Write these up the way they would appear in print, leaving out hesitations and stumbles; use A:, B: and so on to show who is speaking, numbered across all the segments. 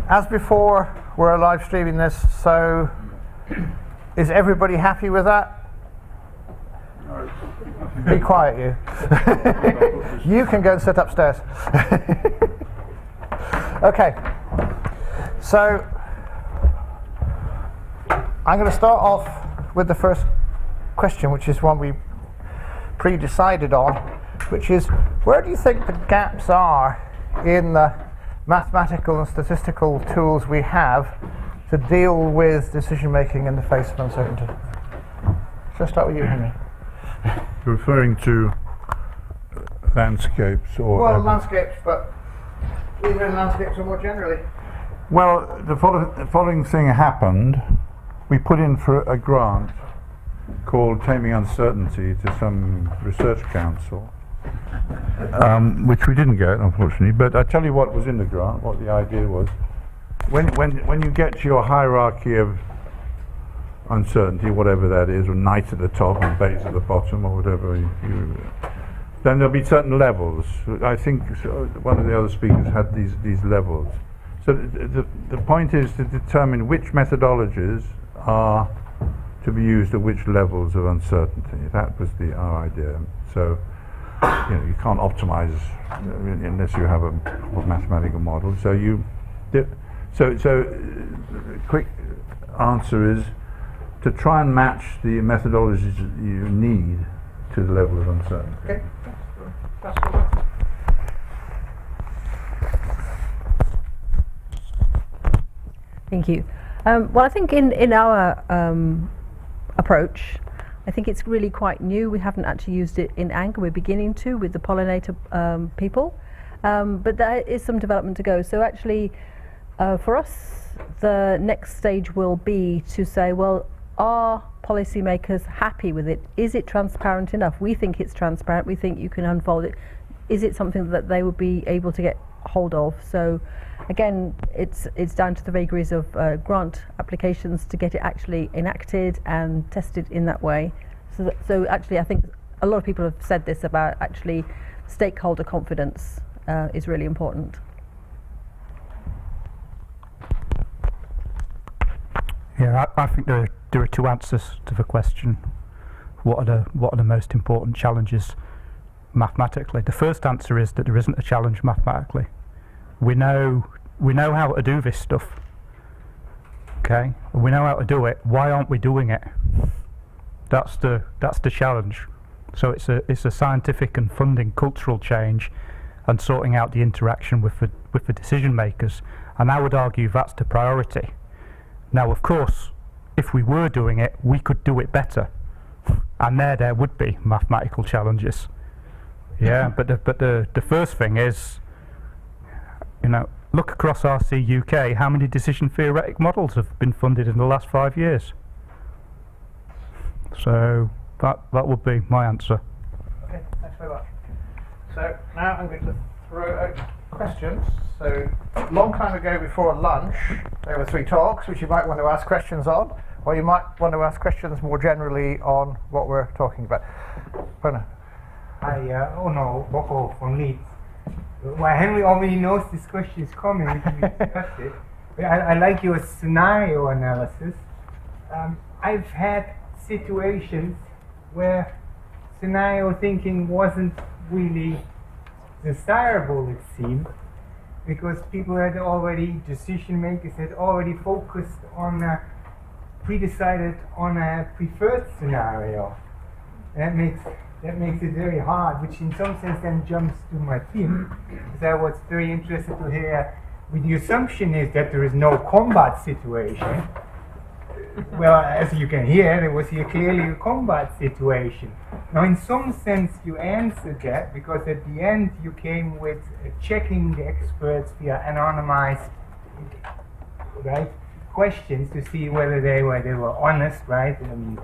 A: As before, we're live streaming this, so is everybody happy with that?
B: No.
A: Be quiet, you. You can go and sit upstairs. Okay, so I'm going to start off with the first question, which is one we pre-decided on, which is, where do you think the gaps are in the mathematical and statistical tools we have to deal with decision making in the face of uncertainty? Shall I start with you, Henry?
B: You're referring to landscapes or...
A: Well, landscapes, but either in landscapes or more generally.
B: Well, the following thing happened. We put in for a grant called Taming Uncertainty to some research council, which we didn't get, unfortunately. But I tell you what was in the grant, what the idea was. When you get to your hierarchy of uncertainty, whatever that is, or night at the top and base at the bottom, or whatever, then there'll be certain levels. I think one of the other speakers had these levels. So the point is to determine which methodologies are to be used at which levels of uncertainty. That was our idea. So you can't optimize unless you have a mathematical model. So quick answer is to try and match the methodologies you need to the level of uncertainty.
A: Okay, that's good.
C: Thank you. Well, I think in our approach, I think it's really quite new. We haven't actually used it in Anger. We're beginning to with the pollinator people, but there is some development to go. So actually, for us, the next stage will be to say, well, are policymakers happy with it? Is it transparent enough? We think it's transparent. We think you can unfold it. Is it something that they would be able to get hold of? So again, it's down to the vagaries of grant applications to get it actually enacted and tested in that way. So actually, I think a lot of people have said this about actually stakeholder confidence is really important.
D: Yeah, I think there are two answers to the question. What are the most important challenges mathematically? The first answer is that there isn't a challenge mathematically. We know how to do this stuff. Okay, we know how to do it. Why aren't we doing it? That's the challenge. So it's a scientific and funding cultural change, and sorting out the interaction with the decision makers. And I would argue that's the priority. Now, of course, if we were doing it, we could do it better, and there would be mathematical challenges. Yeah, but the first thing is, look across RC UK. How many decision theoretic models have been funded in the last 5 years? So that would be my answer.
A: Okay, thanks very much. So now I'm going to throw out questions. So a long time ago before lunch, there were 3 talks which you might want to ask questions on, or you might want to ask questions more generally on what we're talking about. Pona.
E: Hi, Ono Boko from Leeds. Well, Henry already knows this question is coming, we can discuss it. But I like your scenario analysis. I've had situations where scenario thinking wasn't really desirable, it seemed, because decision makers had already focused on pre-decided on a preferred scenario. That makes it very hard, which in some sense then jumps to my theme, because I was very interested to hear, with the assumption is that there is no combat situation. Well, as you can hear, there was here clearly a combat situation. Now, in some sense, you answered that, because at the end you came with checking the experts via anonymized, right, questions to see whether they were honest, right? I mean,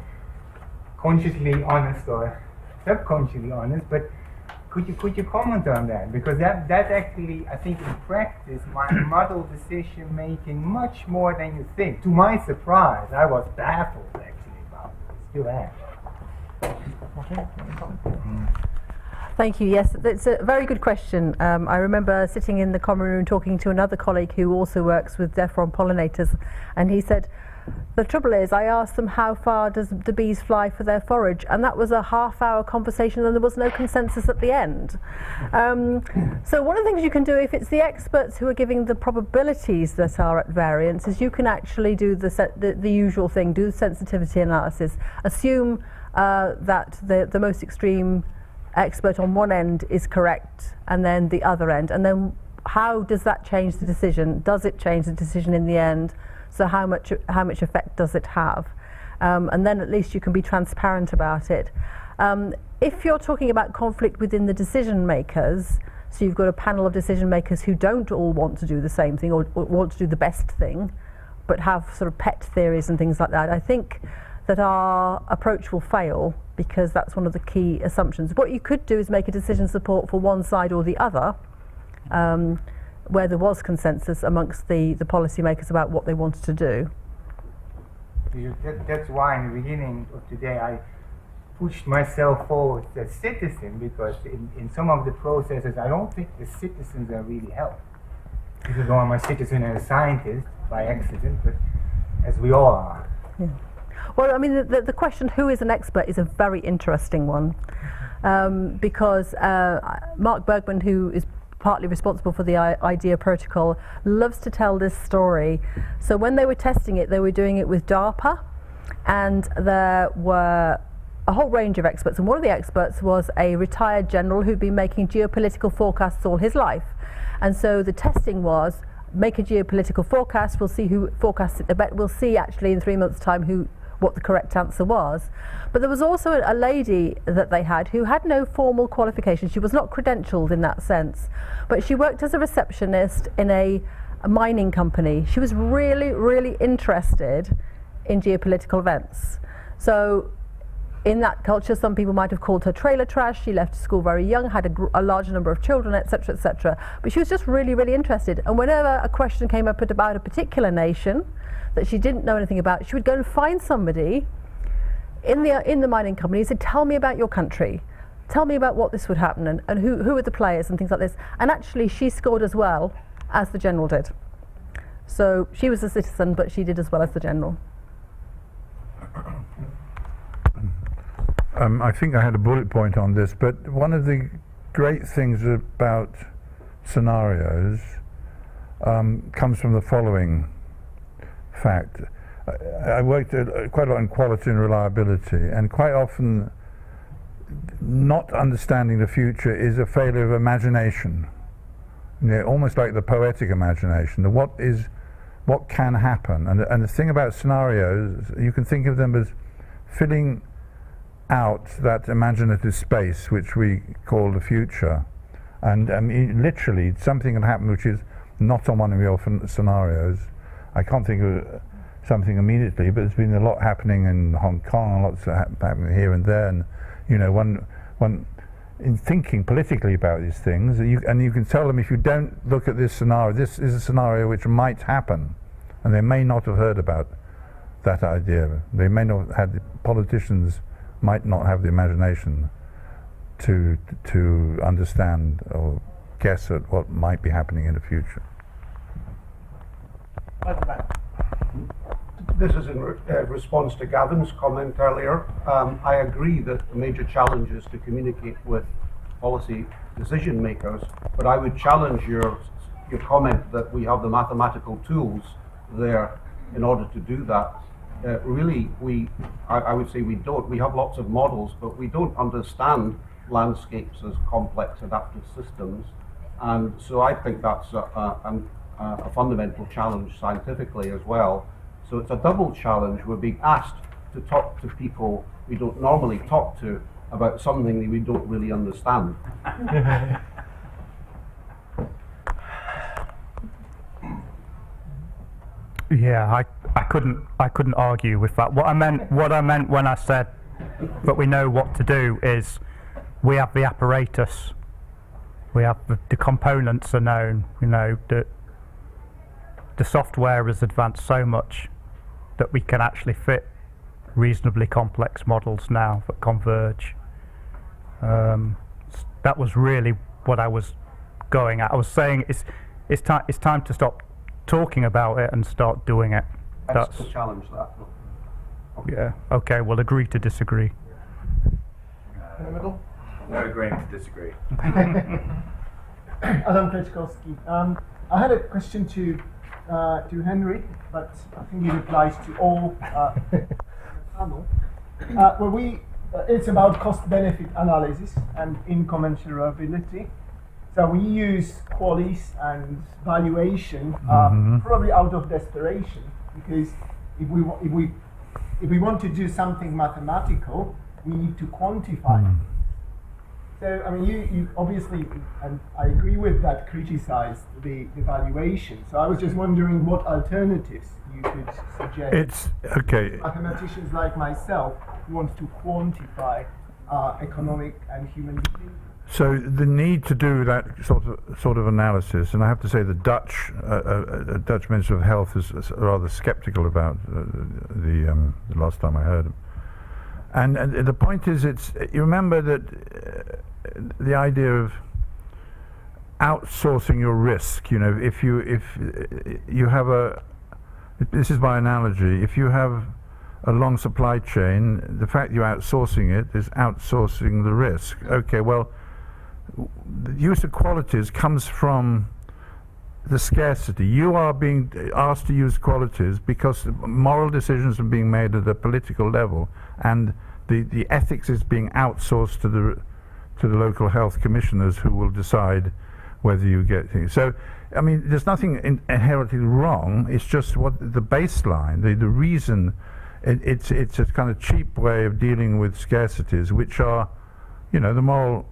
E: consciously honest or subconsciously honest. But could you comment on that? Because that actually, I think, in practice, might model decision making much more than you think. To my surprise, I was baffled actually about it. Still am.
C: Thank you. Yes, that's a very good question. I remember sitting in the common room talking to another colleague who also works with Dephron pollinators, and he said, the trouble is, I asked them how far does the bees fly for their forage, and that was a half-hour conversation, and there was no consensus at the end. So one of the things you can do, if it's the experts who are giving the probabilities that are at variance, is you can actually do the usual thing, do the sensitivity analysis, assume that the most extreme expert on one end is correct, and then the other end, and then how does that change the decision? Does it change the decision in the end? So how much effect does it have? And then at least you can be transparent about it. If you're talking about conflict within the decision makers, so you've got a panel of decision makers who don't all want to do the same thing or want to do the best thing, but have sort of pet theories and things like that, I think that our approach will fail, because that's one of the key assumptions. What you could do is make a decision support for one side or the other, where there was consensus amongst the policymakers about what they wanted to do.
E: That's why in the beginning of today I pushed myself forward as a citizen, because in some of the processes I don't think the citizens are really helped. Because I'm a citizen and a scientist by accident, but as we all are.
C: Yeah. Well, I mean, the question, who is an expert, is a very interesting one, because Mark Bergman, who is partly responsible for the IDEA protocol, loves to tell this story. So when they were testing it, they were doing it with DARPA, and there were a whole range of experts, and one of the experts was a retired general who'd been making geopolitical forecasts all his life. And so the testing was, make a geopolitical forecast, we'll see who forecasts it the best, we'll see actually in 3 months' time what the correct answer was. But there was also a lady that they had who had no formal qualification. She was not credentialed in that sense, but she worked as a receptionist in a mining company. She was really, really interested in geopolitical events. So in that culture, some people might have called her trailer trash. She left school very young, had a large number of children, etc., etc. But she was just really, really interested. And whenever a question came up about a particular nation that she didn't know anything about, she would go and find somebody in the mining company and say, tell me about your country. Tell me about what this would happen, and who are the players and things like this. And actually she scored as well as the general did. So she was a citizen, but she did as well as the general.
B: I think I had a bullet point on this, but one of the great things about scenarios comes from the following fact. I worked quite a lot in quality and reliability, and quite often not understanding the future is a failure of imagination. You know, almost like the poetic imagination, what can happen. And the thing about scenarios, you can think of them as filling out that imaginative space which we call the future. And literally something can happen which is not on one of your scenarios. I can't think of something immediately, but there's been a lot happening in Hong Kong, lots happening here and there, and you know, one in thinking politically about these things, you can tell them, if you don't look at this scenario, this is a scenario which might happen, and they may not have heard about that idea. They may not have, the politicians might not have the imagination to understand or guess at what might be happening in the future.
F: This is in response to Gavin's comment earlier. I agree that the major challenge is to communicate with policy decision makers, but I would challenge your comment that we have the mathematical tools there in order to do that. Really, I would say we don't. We have lots of models, but we don't understand landscapes as complex adaptive systems, and so I think that's a fundamental challenge scientifically as well. So it's a double challenge. We're being asked to talk to people we don't normally talk to about something that we don't really understand.
D: Yeah, I couldn't argue with that. What I meant when I said that we know what to do is we have the apparatus, we have the components are known. You know, the software has advanced so much that we can actually fit reasonably complex models now that converge. that was really what I was going at. I was saying it's time to stop talking about it and start doing it.
F: That's to challenge that.
D: Yeah. Okay. We'll agree to disagree.
A: In the middle?
G: No agreeing to disagree.
H: Adam Kleczkowski. I had a question to Henry, but I think it applies to all the panel. It's about cost-benefit analysis and incommensurability. So we use QALYs and valuation probably out of desperation, because if we want to do something mathematical, we need to quantify. So, I mean, you obviously, and I agree with that, criticized the valuation. So I was just wondering what alternatives you could suggest.
B: It's okay.
H: Mathematicians like myself want to quantify economic and human behavior.
B: So the need to do that sort of analysis, and I have to say the Dutch Minister of Health is rather sceptical about the last time I heard him. And the point is, you remember that the idea of outsourcing your risk. You know, if you have this is by analogy. If you have a long supply chain, the fact you're outsourcing it is outsourcing the risk. Okay, well, the use of qualities comes from the scarcity. You are being asked to use qualities because moral decisions are being made at a political level, and the ethics is being outsourced to the local health commissioners, who will decide whether you get things. So, I mean, there's nothing inherently wrong. It's just what the baseline, the reason. It's a kind of cheap way of dealing with scarcities, which are, you know, the moral.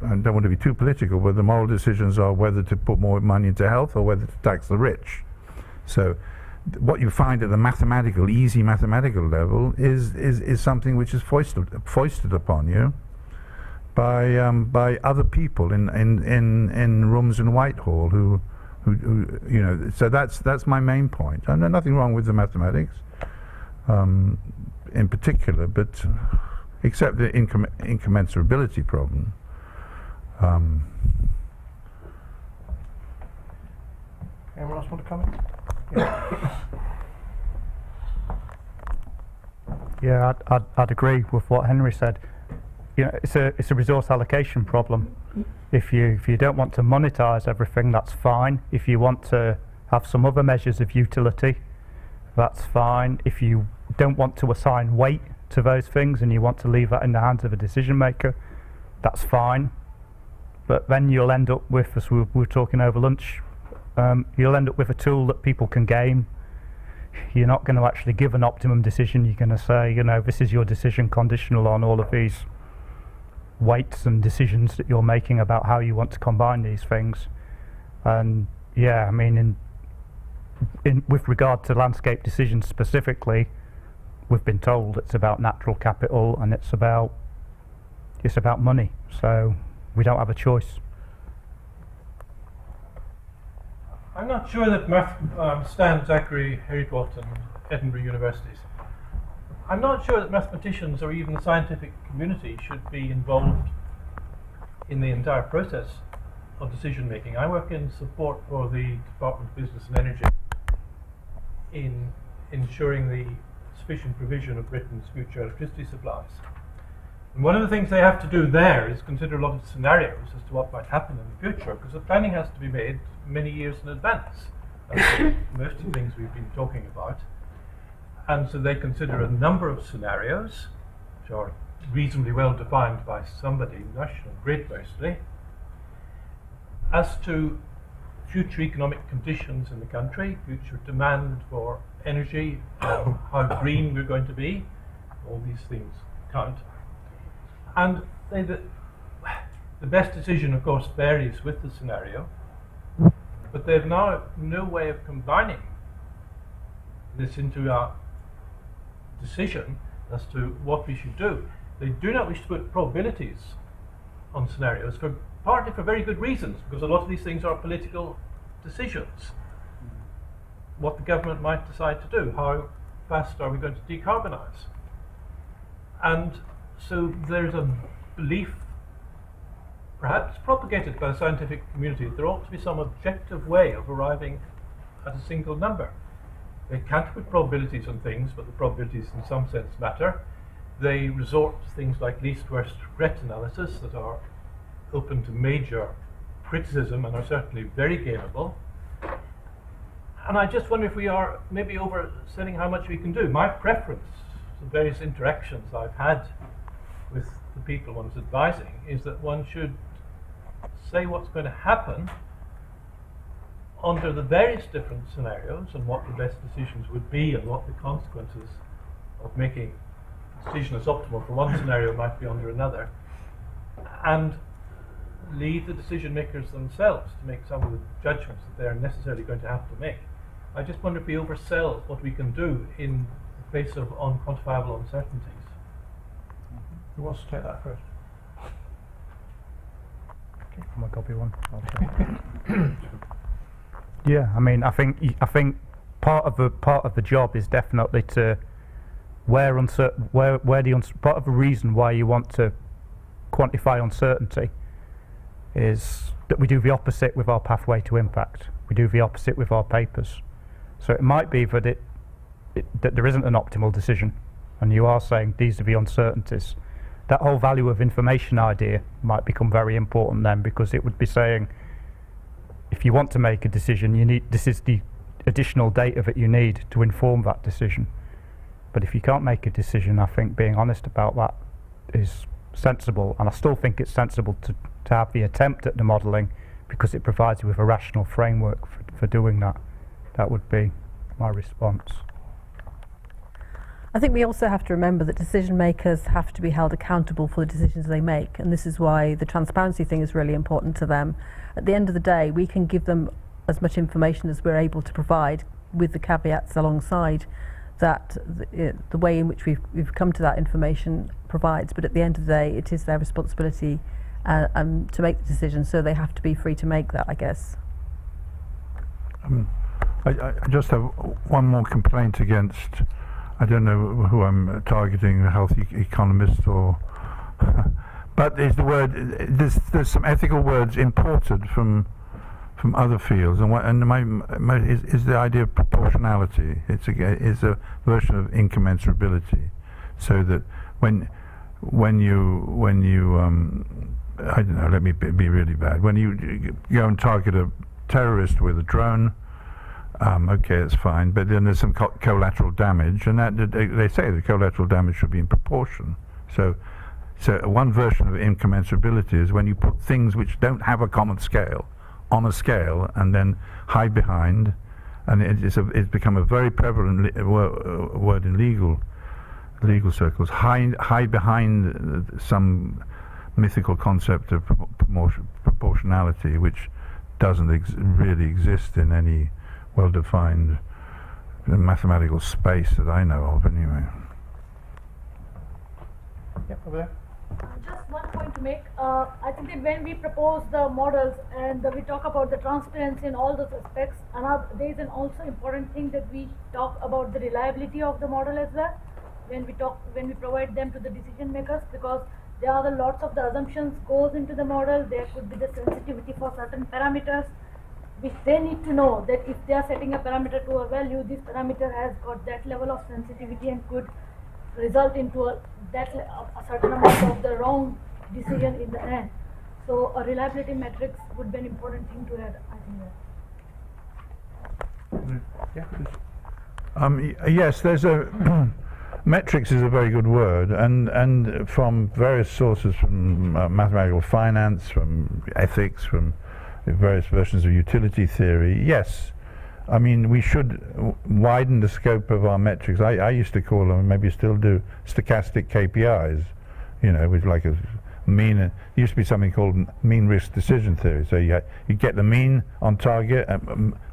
B: I don't want to be too political, but the moral decisions are whether to put more money into health or whether to tax the rich. So what you find at the easy mathematical level is something which is foisted upon you by other people in rooms in Whitehall who you know. So that's my main point. And there's nothing wrong with the mathematics in particular, but except the incommensurability problem.
A: Anyone else want to comment?
D: Yeah, I'd agree with what Henry said. You know, it's a resource allocation problem. If you don't want to monetize everything, that's fine. If you want to have some other measures of utility, that's fine. If you don't want to assign weight to those things and you want to leave that in the hands of a decision maker, that's fine. But then you'll end up with, as we were talking over lunch, you'll end up with a tool that people can game. You're not going to actually give an optimum decision. You're going to say, you know, this is your decision conditional on all of these weights and decisions that you're making about how you want to combine these things. And yeah, I mean, with regard to landscape decisions specifically, we've been told it's about natural capital and it's about money. So we don't have a choice.
I: I'm not sure that Stan, Zachary, Heriford and Edinburgh universities, I'm not sure that mathematicians or even the scientific community should be involved in the entire process of decision making. I work in support for the Department of Business and Energy in ensuring the sufficient provision of Britain's future electricity supplies. And one of the things they have to do there is consider a lot of scenarios as to what might happen in the future, because the planning has to be made many years in advance. That's most of the things we've been talking about. And so they consider a number of scenarios, which are reasonably well defined by somebody, National Grid mostly, as to future economic conditions in the country, future demand for energy, how green we're going to be. All these things count. And the best decision, of course, varies with the scenario, but they've now no way of combining this into a decision as to what we should do. They do not wish to put probabilities on scenarios, partly for very good reasons, because a lot of these things are political decisions. What the government might decide to do, how fast are we going to decarbonise? And so there's a belief perhaps propagated by the scientific community, there ought to be some objective way of arriving at a single number. They can't put probabilities on things, but the probabilities in some sense matter. They resort to things like least worst regret analysis that are open to major criticism and are certainly very gameable. And I just wonder if we are maybe overselling how much we can do. My preference, the various interactions I've had with the people one's advising, is that one should say what's going to happen under the various different scenarios and what the best decisions would be and what the consequences of making a decision as optimal for one scenario might be under another, and leave the decision makers themselves to make some of the judgments that they are necessarily going to have to make. I just wonder if we oversell what we can do in the face of unquantifiable uncertainties.
A: Who wants to take that first?
D: Am I copy one? Okay. Yeah, I mean, I think part of the job is definitely to where part of the reason why you want to quantify uncertainty is that we do the opposite with our pathway to impact. We do the opposite with our papers. So it might be that that there isn't an optimal decision, and you are saying these are the uncertainties. That whole value of information idea might become very important then, because it would be saying, if you want to make a decision, this is the additional data that you need to inform that decision. But if you can't make a decision, I think being honest about that is sensible, and I still think it's sensible to have the attempt at the modelling, because it provides you with a rational framework for doing that. That would be my response.
C: I think we also have to remember that decision makers have to be held accountable for the decisions they make, and this is why the transparency thing is really important to them. At the end of the day, we can give them as much information as we're able to provide, with the caveats alongside that the way in which we've come to that information provides, but at the end of the day it is their responsibility to make the decision, so they have to be free to make that, I guess.
B: I just have one more complaint against, I don't know who I'm targeting, a health economist or but is the word, there's some ethical words imported from other fields, and is the idea of proportionality. It's a version of incommensurability, so that when you I don't know, let me be really bad. When you go and target a terrorist with a drone, okay, it's fine, but then there's some collateral damage, and that they say the collateral damage should be in proportion. So one version of incommensurability is when you put things which don't have a common scale on a scale and then hide behind, and it's become a very prevalent word in legal circles, hide behind some mythical concept of proportionality, which doesn't really exist in any well-defined mathematical space that I know of, anyway.
A: Yep, over there.
J: Just one point to make. I think that when we propose the models and we talk about the transparency in all those aspects, there is an also important thing that we talk about the reliability of the model as well. When we provide them to the decision makers, because there are lots of the assumptions goes into the model. There could be the sensitivity for certain parameters, which they need to know that if they are setting a parameter to a value, this parameter has got that level of sensitivity and could result into a certain amount of the wrong decision in the end. So a reliability matrix would be an important thing to add, I think.
A: Yeah.
B: Yes, there's a metrics is a very good word, and from various sources, from mathematical finance, from ethics, from various versions of utility theory. Yes, I mean, we should widen the scope of our metrics. I used to call them, maybe still do, stochastic KPIs, with like a mean. It used to be something called mean risk decision theory. So you get the mean on target,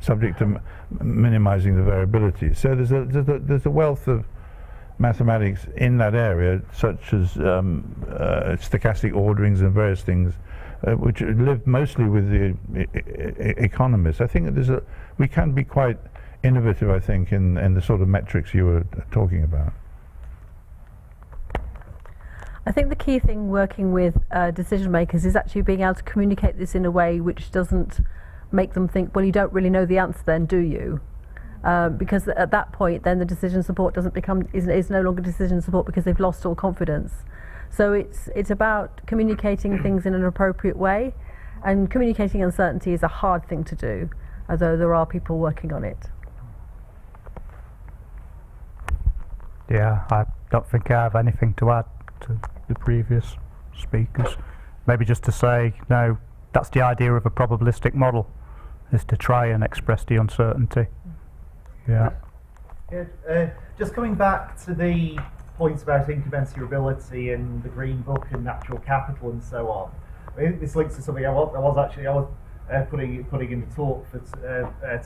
B: subject to minimizing the variability. So there's a wealth of mathematics in that area, such as stochastic orderings and various things, which live mostly with the economists. I think that we can be quite innovative, I think, in the sort of metrics you were talking about.
C: I think the key thing working with decision makers is actually being able to communicate this in a way which doesn't make them think, well, you don't really know the answer then, do you? Because at that point then the decision support is no longer decision support because they've lost all confidence. So it's about communicating things in an appropriate way, and communicating uncertainty is a hard thing to do, although there are people working on it.
D: Yeah, I don't think I have anything to add to the previous speakers. Maybe just to say, no, that's the idea of a probabilistic model, is to try and express the uncertainty. Yeah.
K: Just coming back to the points about incommensurability and the Green Book and natural capital and so on. I think this links to something I was putting in the talk for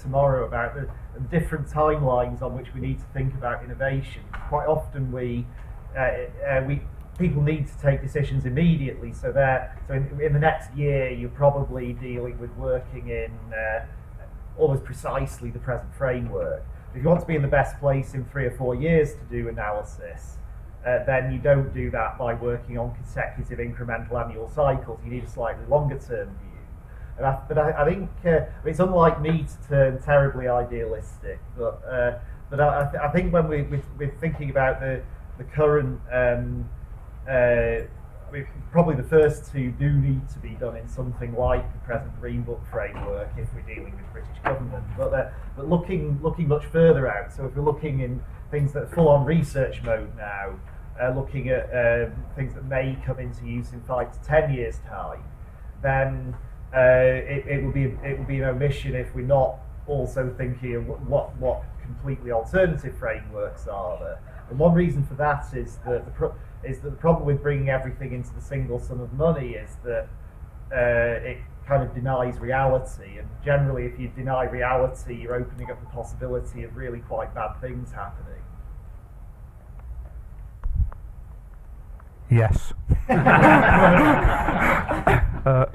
K: tomorrow about the different timelines on which we need to think about innovation. Quite often people need to take decisions immediately. So in the next year, you're probably dealing with working in almost precisely the present framework. If you want to be in the best place in 3 or 4 years to do analysis, then you don't do that by working on consecutive incremental annual cycles. You need a slightly longer term view. But I think it's unlike me to turn terribly idealistic. But I think when we're thinking about the current, probably the first two do need to be done in something like the present Green Book framework if we're dealing with British government. But looking much further out. So if we're looking in things that are full on research mode now, looking at things that may come into use in 5 to 10 years' time, then it would be an omission if we're not also thinking of what completely alternative frameworks are there. And one reason for that is that the problem with bringing everything into the single sum of money is that it kind of denies reality, and generally if you deny reality, you're opening up the possibility of really quite bad things happening.
D: Yes.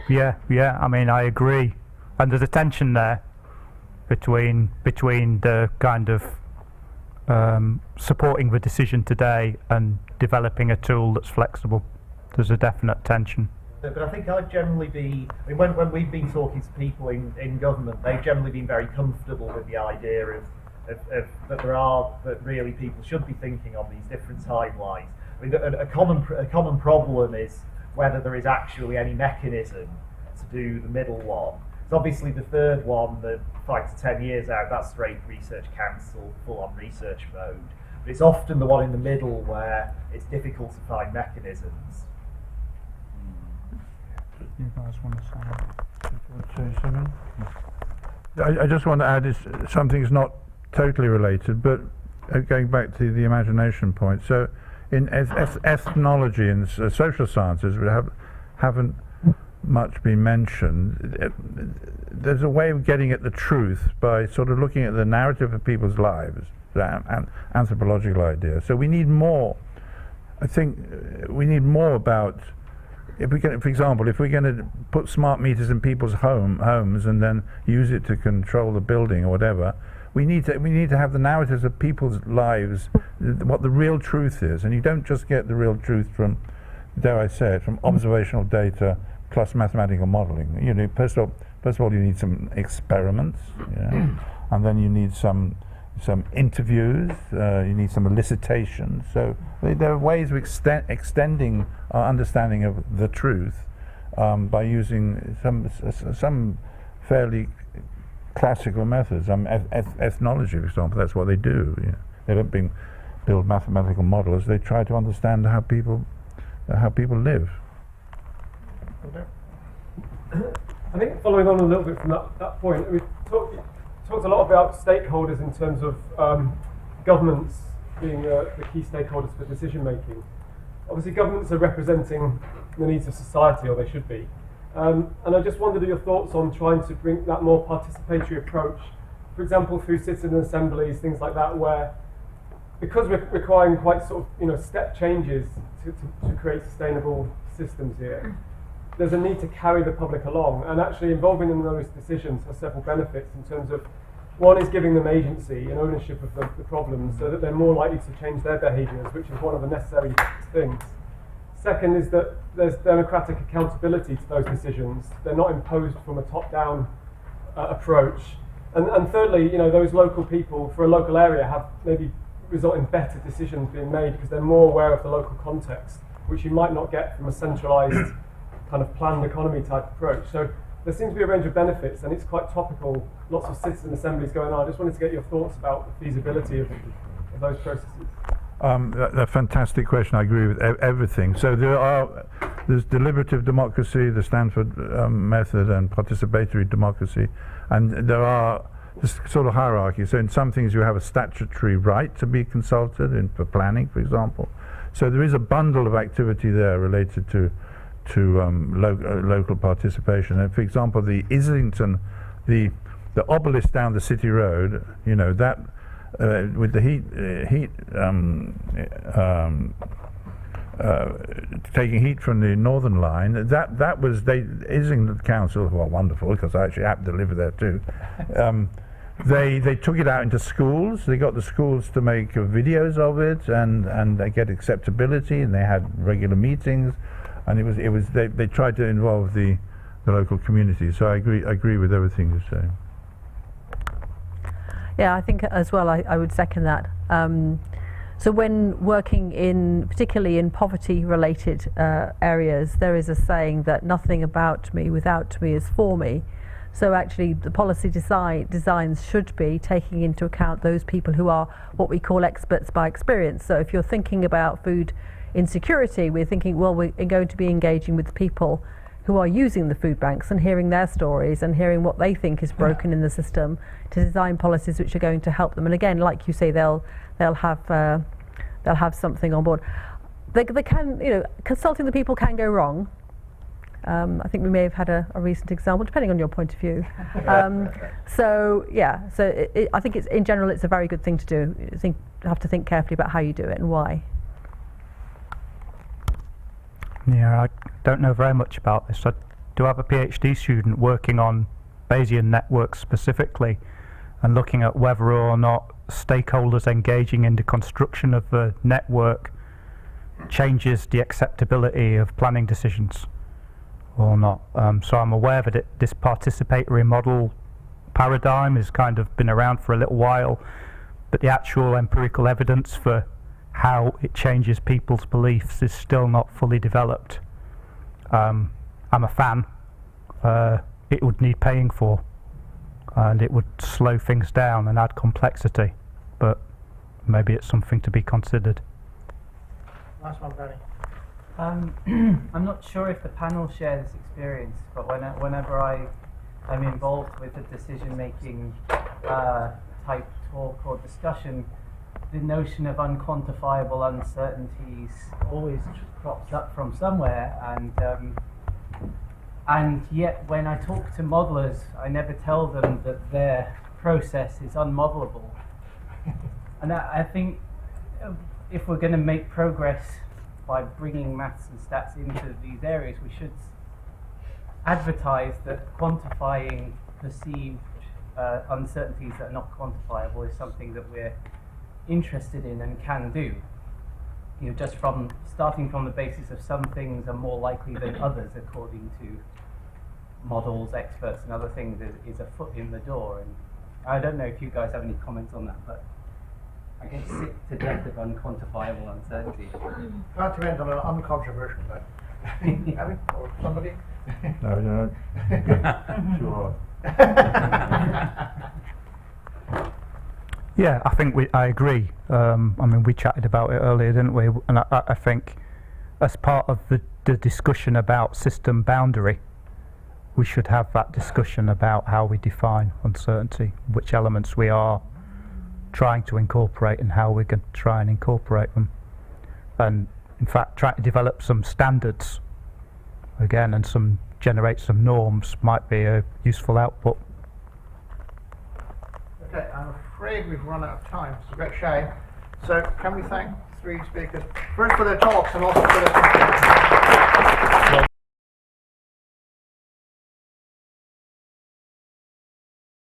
D: Yeah. I mean, I agree. And there's a tension there between the kind of supporting the decision today and developing a tool that's flexible. There's a definite tension.
K: But I think I'd generally be, when we've been talking to people in government, they've generally been very comfortable with the idea of that really people should be thinking on these different timelines. I mean, a common problem is whether there is actually any mechanism to do the middle one. So obviously the third one, the 5 to 10 years out, that's straight research council, full on research mode. But it's often the one in the middle where it's difficult to find mechanisms.
D: You guys want to
B: say something? I just want to add something's not totally related, but going back to the imagination point. So in ethnology and social sciences, we haven't much been mentioned. There's a way of getting at the truth by sort of looking at the narrative of people's lives, an anthropological idea. So we need more. I think we need more about, if we can, for example, if we're going to put smart meters in people's homes and then use it to control the building or whatever, we need to have the narratives of people's lives, what the real truth is, and you don't just get the real truth from, dare I say it, from observational data plus mathematical modeling. You know, first of all, you need some experiments, and then you need some interviews. You need some elicitation. So there are ways of extending our understanding of the truth by using some fairly classical methods. Ethnology, for example, that's what they do. They don't build mathematical models. They try to understand how people live.
L: I think following on a little bit from that point, we talked a lot about stakeholders in terms of governments being the key stakeholders for decision making. Obviously, governments are representing the needs of society, or they should be. And I just wondered your thoughts on trying to bring that more participatory approach, for example, through citizen assemblies, things like that, where, because we're requiring quite sort of step changes to create sustainable systems here, there's a need to carry the public along, and actually involving them in those decisions has several benefits in terms of, one is giving them agency and ownership of the problems so that they're more likely to change their behaviours, which is one of the necessary things. Second is that there's democratic accountability to those decisions. They're not imposed from a top-down approach. And thirdly, those local people for a local area have maybe result in better decisions being made because they're more aware of the local context, which you might not get from a centralised kind of planned economy type approach. So there seems to be a range of benefits, and it's quite topical. Lots of citizen assemblies going on. I just wanted to get your thoughts about the feasibility of those processes.
B: That's a fantastic question. I agree with everything. So there's deliberative democracy, the Stanford method, and participatory democracy, and there are this sort of hierarchy. So in some things you have a statutory right to be consulted, for planning, for example. So there is a bundle of activity there related to local participation. And for example, the Islington, the obelisk down the city road, that. With the taking heat from the Northern Line, that was Islington Council. Well, wonderful, because I actually happened to live there too. They took it out into schools. They got the schools to make videos of it, and they get acceptability, and they had regular meetings, and they tried to involve the local community. So I agree with everything you say.
C: Yeah, I think as well, I would second that. So when working particularly in poverty-related areas, there is a saying that nothing about me without me is for me. So actually the policy designs should be taking into account those people who are what we call experts by experience. So if you're thinking about food insecurity, we're thinking, well, we're going to be engaging with people who are using the food banks and hearing their stories and hearing what they think is broken in the system to design policies which are going to help them. And again, like you say, they'll have something on board. They can, consulting the people can go wrong. I think we may have had a recent example, depending on your point of view. So I think in general it's a very good thing to do. You have to think carefully about how you do it and why.
D: Yeah, I don't know very much about this. I do have a PhD student working on Bayesian networks specifically and looking at whether or not stakeholders engaging in the construction of the network changes the acceptability of planning decisions or not. So I'm aware that this participatory model paradigm has kind of been around for a little while, but the actual empirical evidence for how it changes people's beliefs is still not fully developed. I'm a fan. It would need paying for, and it would slow things down and add complexity, but maybe it's something to be considered.
A: Last one, Danny.
M: I'm not sure if the panel share this experience, but whenever I'm involved with a decision-making type talk or discussion, the notion of unquantifiable uncertainties always crops up from somewhere, and yet when I talk to modelers, I never tell them that their process is unmodelable. And I think if we're going to make progress by bringing maths and stats into these areas, we should advertise that quantifying perceived uncertainties that are not quantifiable is something that we're interested in and can do. Just from starting from the basis of some things are more likely than others according to models, experts and other things is a foot in the door. And I don't know if you guys have any comments on that, but I get sick to death of unquantifiable uncertainty.
A: Glad to end on an uncontroversial note. Abby, or somebody?
B: No. Sure.
D: Yeah, I think I agree. We chatted about it earlier, didn't we? And I think as part of the discussion about system boundary, we should have that discussion about how we define uncertainty, which elements we are trying to incorporate and how we're going to try and incorporate them. And in fact, try to develop some standards again and generate some norms might be a useful output.
A: Okay, I'm afraid we've run out of time. It's a great shame. So can we thank three speakers, first for their talks and also for their